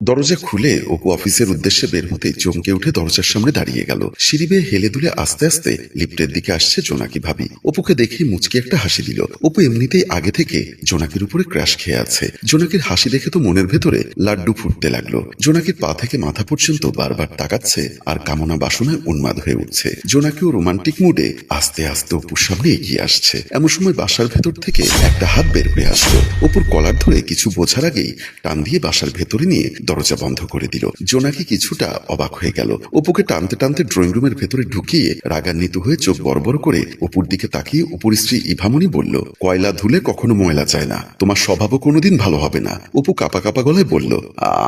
দরজা খুলে অপু অফিসের উদ্দেশ্যে বের হতে চমকে উঠে দরজার সামনে দাঁড়িয়ে গেল। সিঁড়ি বেয়ে হেলে দুলে আস্তে আস্তে লিফটের দিকে আসছে জোনাকি ভাবি। অপুকে দেখে মুচকি একটা হাসি দিল। অপু এমনিতেই আগে থেকে জোনাকির উপরে ক্র্যাশ খেয়ে আছে। জোনাকির হাসি দেখে তো মনের ভেতরে লাড্ডু ফুটতে লাগলো। জোনাকির পা থেকে মাথা পর্যন্ত বারবার তাকাচ্ছে আর কামনা বাসনায় উন্মাদ হয়ে উঠছে। জোনাকিও রোমান্টিক মুডে আস্তে আস্তে অপুর সামনে এগিয়ে আসছে। এমন সময় বাসার ভেতর থেকে একটা হাত বের হয়ে আসলো। অপুর কলার ধরে কিছু বোঝার আগেই টান দিয়ে বাসার ভেতরে নিয়ে দরজা বন্ধ করে দিল। জোনাকি কিছুটা অবাক হয়ে গেল। অপুকে টানতে টানতে ড্রয়িং রুমের ভেতরে ঢুকিয়ে রাগান্বিত হয়ে চোখ বড় বড় করে অপুর দিকে তাকিয়ে অপুর স্ত্রী ইভামণি বলল, কয়লা ধুলে কখনো ময়লা যায় না, তোমার স্বভাবও কোনোদিন ভালো হবে না। অপু কাপা কাপা গলায় বলল,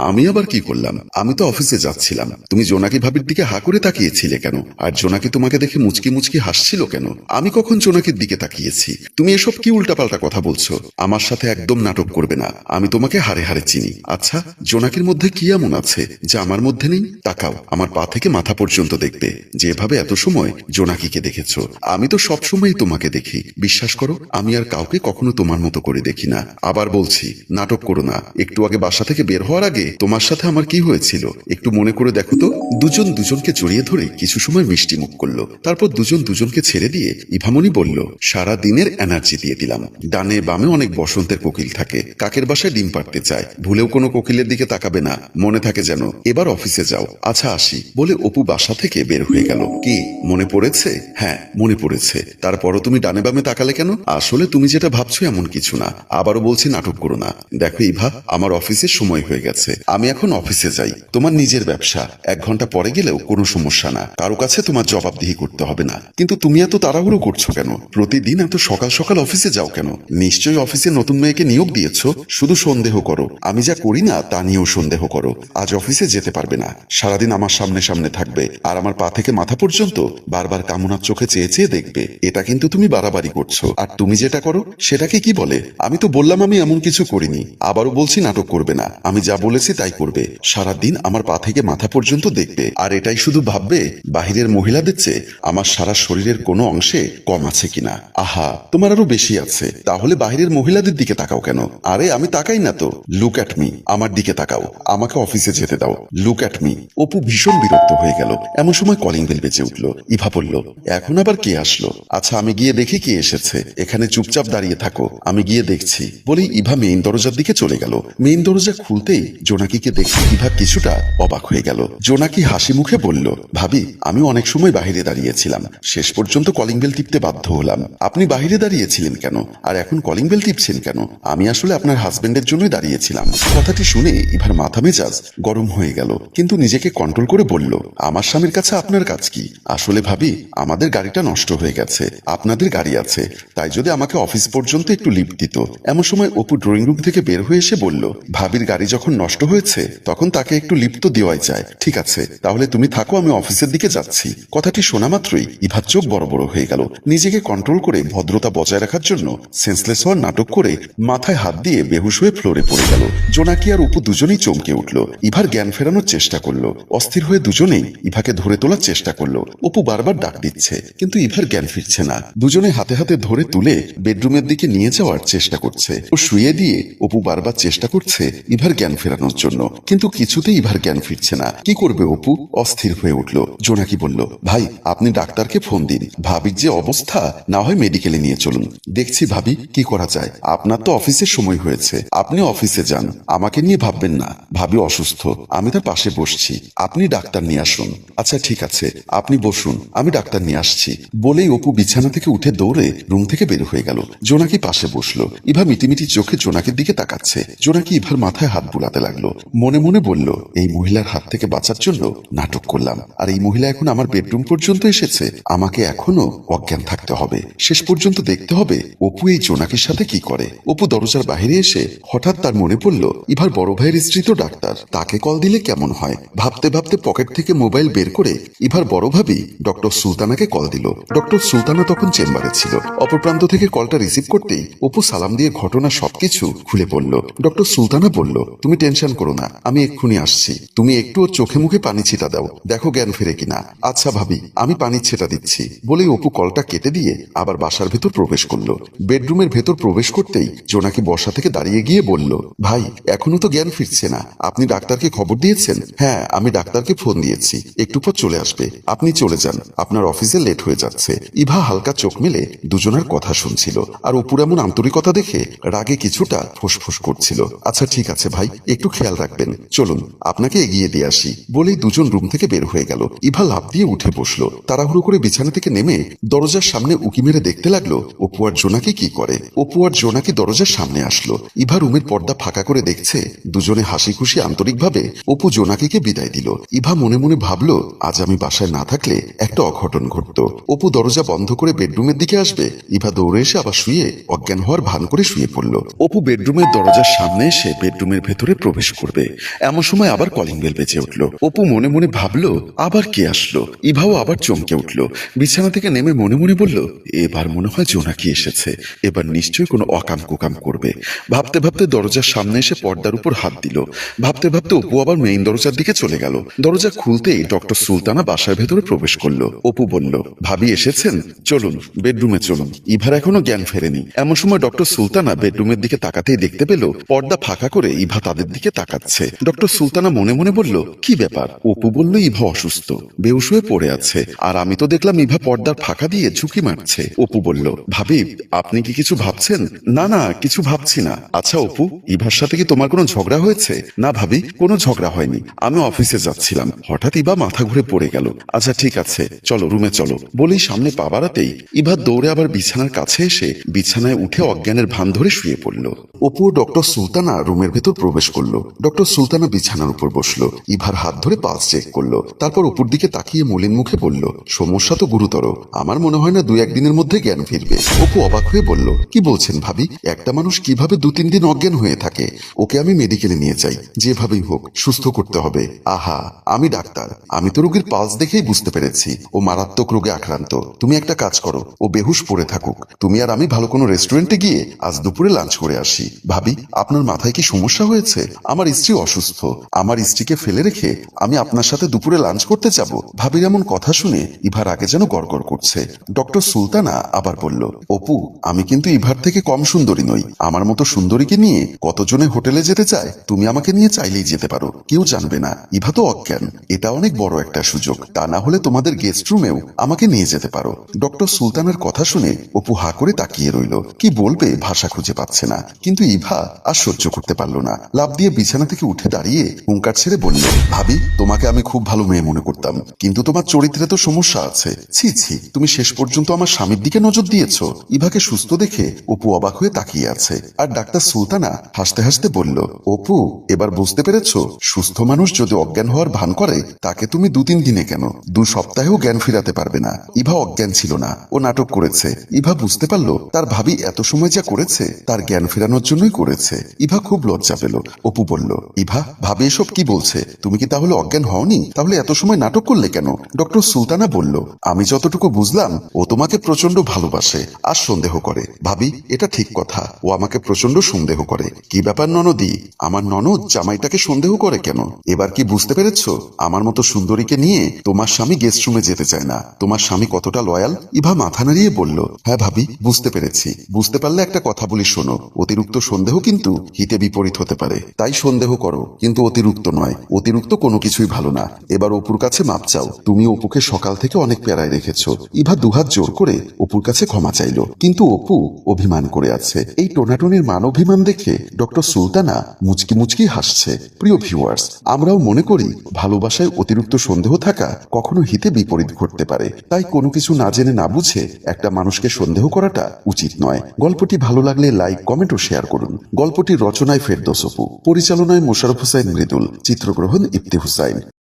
আমি আবার কি করলাম? আমি তো অফিসে যাচ্ছিলাম। তুমি জোনাকি ভাবির দিকে হা করে তাকিয়েছিলে কেন? আর জোনাকি তোমাকে দেখে মুচকি মুচকি হাসছিল কেন? আমি কখন জোনাকির দিকে তাকিয়েছি? তুমি এসব কি উল্টাপাল্টা কথা বলছো? আমার সাথে একদম নাটক করবে না। আমি তোমাকে হাড়ে হাড়ে চিনি। আচ্ছা, জোনাকির মধ্যে কি এমন আছে যা আমার মধ্যে নেই? তাকাও, আমার পা থেকে মাথা পর্যন্ত দেখবে। যেভাবে এত সময় জোনাকিকে দেখেছো, আমি তো সব সময়ই তোমাকে দেখি। বিশ্বাস করো, আমি আর কাউকে কখনো তোমার মতো করে দেখি না। আবার বলছি, নাটক করো না। একটু আগে বাসা থেকে বের হওয়ার আগে তোমার সাথে আমার কি হয়েছিল একটু মনে করে দেখো তো। দুজন দুজনকে জড়িয়ে ধরে কিছু সময় মিষ্টি মুখ করলো। তারপর দুজন দুজনকে ছেড়ে দিয়ে ইভামণি বলল, সারা দিনের এনার্জি দিয়ে দিলাম। ডানে বামে অনেক বসন্তের কোকিল থাকে, কাকের বাসায় ডিম পাড়তে চায়। ভুলেও কোনো কোকিলের দিকে তাকাবে না, মনে থাকে যেন। এবার অফিসে যাও। আচ্ছা আসি বলে অপু বাসা থেকে বের হয়ে গেল। কি মনে পড়েছে? হ্যাঁ মনে পড়েছে। তারপরও তুমি ডানে বামে তাকালে কেন? আসলে তুমি যেটা ভাবছো এমন কিছু না। আবারও বলছি, নাটক করো না। দেখো ইভা, আমার অফিসের সময় হয়ে গেছে। আমি এখন অফিসে যাই। তোমার নিজের ব্যবসা, 1 ঘন্টা পরে গেলেও কোনো সমস্যা না। কারো কাছে তোমার জবাবদিহি করতে হবে না। কিন্তু তুমি এত তাড়াহুড়ো করছো কেন? প্রতিদিন এত সকাল সকাল অফিসে যাও কেন? নিশ্চয়ই অফিসে নতুন মেয়েকে নিয়োগ দিয়েছো। শুধু সন্দেহ করো। আমি যা করি না তা নিয়েও সন্দেহ করো। আজ অফিসে যেতে পারবে না। সারাদিন আমার সামনে সামনে থাকবে আর আমার পা থেকে মাথা পর্যন্ত বারবার কামনার চোখে চেয়ে চেয়ে দেখবে। এটা কিন্তু তুমি বাড়াবাড়ি করছো। আর তুমি যেটা করো সেটাকে কি বলে? আমি তো বললাম আমি এমন কিছু করিনি। আবারও বলছি, নাটক করবে না। আমি যা বলেছি তাই করবে। সারাদিন আমার পা থেকে মাথা পর্যন্ত দেখবে আর এটাই শুধু ভাববে বাহিরের মহিলাদের চেয়ে আমার সারা শরীরের কোনো অংশে কম আছে কিনা। আহা, তোমার আরো বেশি আছে। তাহলে বাহিরের মহিলাদের দিকে তাকাও কেন? আরে আমি তাকাই না তো। লুক অ্যাট মি, আমার দিকে তাকাও। আমাকে অফিসে যেতে দাও। Look at me. অপু ভীষণ বিরক্ত হয়ে গেল। এমন সময় কলিং বেল বেজে উঠল। ইভা বলল, এখন আবার কে আসলো? আচ্ছা আমি গিয়ে দেখি কে এসেছে। এখানে চুপচাপ দাঁড়িয়ে থাকো, আমি গিয়ে দেখছি। বলেই ইভা মেইন দরজার দিকে চলে গেল। মেইন দরজা খুলতেই জোনাকিকে দেখে ইভা কিছুটা অবাক হয়ে গেল। জোনাকি হাসি মুখে বলল, ভাবি আমি অনেক সময় বাইরে দাঁড়িয়েছিলাম, শেষ পর্যন্ত কলিং বেল টিপতে বাধ্য হলাম। আপনি বাইরে দাঁড়িয়েছিলেন কেন? আর এখন কলিং বেল টিপছেন কেন? আমি আসলে আপনার হাজবেন্ডের জন্যই দাঁড়িয়েছিলাম। কথাটি শুনে ইভার মাথা মেজাজ গরম হয়ে গেল, কিন্তু নিজেকে কন্ট্রোল করে বলল, আমার স্বামীর কাছে আপনার কাজ কি? আসলে ভাবি, আমাদের গাড়িটা নষ্ট হয়ে গেছে। আপনাদের গাড়ি আছে, তাই যদি আমাকে অফিস পর্যন্ত একটু লিফট দিত। এমন সময় অপু ড্রয়িং রুম থেকে বের হয়ে এসে বলল, ভাবির গাড়ি যখন নষ্ট হয়েছে তখন তাকে একটু লিফট তো দেওয়াই যায়। ঠিক আছে, তাহলে তুমি থাকো, আমি অফিসের দিকে যাচ্ছি। কথাটি শোনা মাত্রই ইভার চোখ বড় বড় হয়ে গেল। নিজেকে কন্ট্রোল করে ভদ্রতা বজায় রাখার জন্য সেন্সলেস হওয়ার নাটক করে মাথায় হাত দিয়ে বেহুশ হয়ে ফ্লোরে পড়ে গেল। জোনাকি আর অপু দুজনেই চমকে উঠল। ইভার জ্ঞান ফেরানোর চেষ্টা করলো। অস্থির হয়ে দুজনেই ইভাকে ধরে তোলার চেষ্টা করলো। অপু বারবার ডাক দিচ্ছে, কিন্তু ইভার জ্ঞান ফিরছে না। দুজনে হাতে হাতে ধরে তুলে বেডরুমের দিকে নিয়ে যাওয়ার চেষ্টা করছে। ও শুয়ে দিয়ে অপু বারবার চেষ্টা করছে ইভার জ্ঞান ফেরানোর জন্য, কিন্তু কিছুতেই ইভার জ্ঞান ফিরছে না। কি করবে অপু? অস্থির হয়ে উঠল। জোনাকি বলল, ভাই আপনি ডাক্তারকে ফোন দিন। ভাবির যে অবস্থা, না হয় মেডিকেলে নিয়ে চলুন। দেখছি ভাবি কি করা যায়। আপনার তো অফিসের সময় হয়েছে, আপনি অফিসে যান। আমাকে নিয়ে ভাববেন না। ভাবি অসুস্থ, আমি তার পাশে বসছি। আপনি ডাক্তার নিয়ে আসুন। আচ্ছা ঠিক আছে, আপনি বসুন, আমি ডাক্তার নিয়ে আসছি। বলেই অপু বিছানা থেকে উঠে দৌড়ে রুম থেকে বের হয়ে গেল। জোনাকি পাশে বসলো। ইভা মিটিমিটি চোখে জোনাকির দিকে তাকাচ্ছে। জোনাকি ইভার মাথায় হাত বুলাতে লাগলো। মনে মনে বলল, এই মহিলার হাত থেকে বাঁচার জন্য নাটক করলাম, আর এই মহিলা এখন আমার বেডরুম পর্যন্ত এসেছে। আমাকে এখনো অজ্ঞান থাকতে হবে। শেষ পর্যন্ত দেখতে হবে অপু এই জোনাকির সাথে কি করে। অপু দরজার বাইরে এসে হঠাৎ তার মনে পড়ল, ইভার বড় ভাইয়ের স্ত্রী তো ডাক্তার, তাকে কল দিলে কেমন হয়। ভাবতে ভাবতে পকেট থেকে মোবাইল বের করে ইভার বড় ভাবি ডক্টর সুলতানাকে কল দিল। ডক্টর সুলতানা তখন চেম্বারে ছিল। অপর প্রান্ত থেকে কলটা রিসিভ করতেই অপু সালাম দিয়ে ঘটনা সবকিছু খুলে পড়ল। ডক্টর সুলতানা বলল, তুমি টেনশন করো না, আমি এক্ষুনি আসছি। তুমি একটু ওর চোখে মুখে পানি ছিটা দাও, দেখো জ্ঞান ফিরে কিনা। আচ্ছা ভাবি, আমি পানি ছেটা দিচ্ছি। বলেই অপু কলটা কেটে দিয়ে আবার বাসার ভেতর প্রবেশ করলো। বেডরুমের ভেতর প্রবেশ করতেই জোনাকি বসা থেকে দাঁড়িয়ে গিয়ে বলল, ভাই এখনো তো জ্ঞান ফিরছে না। আপনি ডাক্তারকে খবর দিয়েছেন? হ্যাঁ, আমি ডাক্তারকে ফোন দিয়েছি, একটু পর চলে আসবে। আপনি চলে যান, আপনার অফিসে লেট হয়ে যাচ্ছে। ইভা হালকা চোখ মেলে দুজনের কথা শুনছিল, আর অপুর এমন আন্তরিকতা দেখে রাগে কিছুটা ফোঁসফোঁস করছিল। আচ্ছা ঠিক আছে ভাই, একটু খেয়াল রাখবেন, চলুন আপনাকে এগিয়ে দিয়ে আসি। বলেই দুজন রুম থেকে বের হয়ে গেল। ইভা লাফ দিয়ে উঠে বসলো। তাড়াহুড়ো করে বিছানা থেকে নেমে দরজার সামনে উকি মেরে দেখতে লাগলো অপু আর জোনাকি কি করে। অপু আর জোনাকি দরজার সামনে আসলো। ইভা রুমের পর্দা ফাঁকা করে দেখছে দুজনে হাসি খুশি আন্তরিকভাবে অপু জোনাকিকে বিদায় দিল। ইভা মনে মনে ভাবলো আজ আমি বাসায় না থাকলে একটা অঘটন ঘটতো। অপু দরজা বন্ধ করে বেডরুমের দিকে আসবে, ইভা দৌড়ে এসে আবার শুয়ে অজ্ঞান হওয়ার ভান করে শুয়ে পড়ল। অপু বেডরুমের দরজার সামনে এসে বেডরুমের ভেতরে প্রবেশ করবে, এমন সময় আবার কলিং বেল বেজে উঠল। অপু মনে মনে ভাবলো আবার কে আসলো। ইভাও আবার চমকে উঠল। বিছানা থেকে নেমে মনে মনে বলল এবার মনে হয় জোনাকি এসেছে, এবার নিশ্চয়ই কোনো অকাম কুকাম করবে। ভাবতে ভাবতে দরজার সামনে এসে পর্দার উপর হাত দিল। ভাবতে ভাবতে অপু আবার মেইন দরজার দিকে চলে গেল। দরজা খুলতেই ডক্টর সুলতানা বাসার ভেতরে প্রবেশ করলো। অপু বলল ভাবি এসেছেন, চলুন বেডরুমে চলুন। ইভার এখনো জ্ঞান ফেরেনি। এমন সময় ডক্টর সুলতানা বেডরুমের দিকে তাকাতেই দেখতে পেল পর্দা ফাঁকা করে ইভা তাদের দিকে তাকাচ্ছে। ডক্টর সুলতানা মনে মনে বলল কি ব্যাপার? অপু বলল ইভা অসুস্থ, বেহুশ হয়ে পড়ে আছে, আর আমি তো দেখলাম ইভা পর্দার ফাঁকা দিয়ে ঝুঁকি মারছে। অপু বলল ভাবি আপনি কি কিছু ভাবছেন? না না, কিছু ভাবছি না। আচ্ছা অপু, ইভার সাথে কি তোমার কোনো ঝগড়া হয়েছে? না ভাবি, কোনো ঝগড়া হয়নি, আমি অফিসে যাচ্ছিলাম, হঠাৎ ইভা মাথা ঘুরে পড়ে গেল। আচ্ছা ঠিক আছে, চলো রুমে চলো। বলেই সামনে পা বাড়াতেই ইভা দৌড়ে আবার বিছানার কাছে এসে বিছানায় উঠে অজ্ঞানের ভান ধরে শুয়ে পড়ল। অপু ও ডক্টর সুলতানা রুমের ভেতর প্রবেশ করলো। ডক্টর সুলতানা বিছানার উপর বসলো, ইভার হাত ধরে পালস চেক করলো। তারপর অপুর দিকে তাকিয়ে মলিন মুখে বলল সমস্যা তো গুরুতর, আমার মনে হয় না 2-1 দিনের মধ্যে জ্ঞান ফিরবে। অপু অবাক হয়ে বলল কি বলছেন ভাবি? একটা মানুষ কিভাবে 2-3 দিন অজ্ঞান হয়ে থাকে? ওকে আমি মেডিকেলে নিয়ে যাই, যেভাবেই হোক সুস্থ করতে হবে। আহা, আমি ডাক্তার, আমি তো রোগীর পালস দেখেই বুঝতে পেরেছি ও মারাত্মক রোগে আক্রান্ত। তুমি একটা কাজ করো, ও বেহুশ পড়ে থাকুক, তুমি আর আমি ভালো কোনো রেস্টুরেন্টে গিয়ে আজ দুপুরে লাঞ্চ করে আসি। ভাবি আপনার মাথায় কি সমস্যা হয়েছে? আমার স্ত্রী অসুস্থ, আমার স্ত্রীকে ফেলে রেখে আমি আপনার সাথে দুপুরে লাঞ্চ করতে যাব? ভাবির এমন কথা শুনে ইভার আগে যেন গড়গড় করছে। ডক্টর সুলতানা আবার বলল অপু, আমি কিন্তু ইভার থেকে কম সুন্দরী নই, আমার মতো সুন্দরীকে নিয়ে কতজনে হোটেলে যেতে চায়, তুমি আমাকে নিয়ে চাইলেই যেতে পারো, কেউ জানবে না। ইভা তো অজ্ঞান, এটা অনেক বড় একটা সুযোগ, তা না হলে তোমাদের গেস্ট রুমেও আমাকে নিয়ে যেতে পারো। ডক্টর সুলতানের কথা শুনে অপু হা করে তাকিয়ে রইল, কি বলবে ভাষা খুঁজে পাচ্ছে না। কিন্তু ইভা আর সহ্য করতে পারল না, লাফ দিয়ে বিছানা থেকে উঠে দাঁড়িয়ে হুঙ্কার ছেড়ে বলল ভাবি, তোমাকে আমি খুব ভালো মেয়ে মনে করতাম, কিন্তু তোমার চরিত্রে তো সমস্যা আছে। ছি ছি, তুমি শেষ পর্যন্ত আমার স্বামীর দিকে নজর দিয়েছো। ইভাকে সুস্থ দেখে অপু অবাক হয়ে তাকিয়ে আছে, আর ডাক্তার সুলতানা হাসতে হাসতে বলল অপু, এবার বুঝতে পেরেছো, সুস্থ মানুষ যদি অজ্ঞান হওয়ার ভান করে তাকে তুমি 2-3 দিনে কেন 2 সপ্তাহেও জ্ঞান ফিরাতে পারবে না। ইভা অজ্ঞান ছিল না, ও নাটক করেছে। ইভা বুঝতে পারলো তার ভাবি এত সময় যা করেছে তার জ্ঞান ফেরানোর জন্যই করেছে। ইভা খুব লজ্জা পেল। অপু বলল ইভা, ভাবি এসব কি বলছে? তুমি কি তাহলে অজ্ঞান হওনি? তাহলে এত সময় নাটক করলে কেন? ডক্টর সুলতানা বলল আমি যতটুকু বুঝলাম ও তোমাকে প্রচন্ড ভালোবাসে আর সন্দেহ করে। ভাবি এটা ঠিক কথা, ও আমাকে প্রচন্ড সন্দেহ করে। কি ব্যাপার ননদি, আমার ননদ জামাইটাকে সন্দেহ করে কেন? এবার কি বুঝতে পেরেছো আমার মতো সুন্দরীকে নিয়ে তোমার স্বামী গেস্ট রুমে যেতে চায় না? তোমার স্বামী কতটা লয়াল? ইভা মাথা নাড়িয়ে বলল হ্যাঁ ভাবি, বুঝতে পেরেছি। বুঝতে পারলে একটা কথা বলি শোনো, অতিরিক্ত সন্দেহ কিন্তু হিতে বিপরীত হতে পারে, তাই সন্দেহ করো কিন্তু অতিরিক্ত নয়। অতিরিক্ত কোনো কিছুই ভালো না। এবার অপুর কাছে মাপ চাও, তুমি অপুকে সকাল থেকে অনেক প্যারায় রেখেছো। ইভা দুহাত জোর করে অপুর কাছে ক্ষমা চাইলো, কিন্তু অপু অভিমান করে আছে। এই টোনাটনির মান অভিমান দেখে ডক্টর সুলতানা মুচকি মুচকি হাসছে। প্রিয় ভিউয়ার্স, আমরাও মনে করি ভালোবাসায় অতিরিক্ত সন্দেহ থাকা কখনো হিতে বিপরীত ঘটতে পারে, তাই কোনো কিছু না জেনে না বুঝে একটা মানুষকে সন্দেহ করাটা উচিত নয়। গল্পটি ভালো লাগলে লাইক, কমেন্ট ও শেয়ার করুন। গল্পটির রচনায় ফেরদৌস অপু, পরিচালনায় মোশাররফ হোসাইন মৃদুল, চিত্রগ্রহণ ইফতি হুসাইন।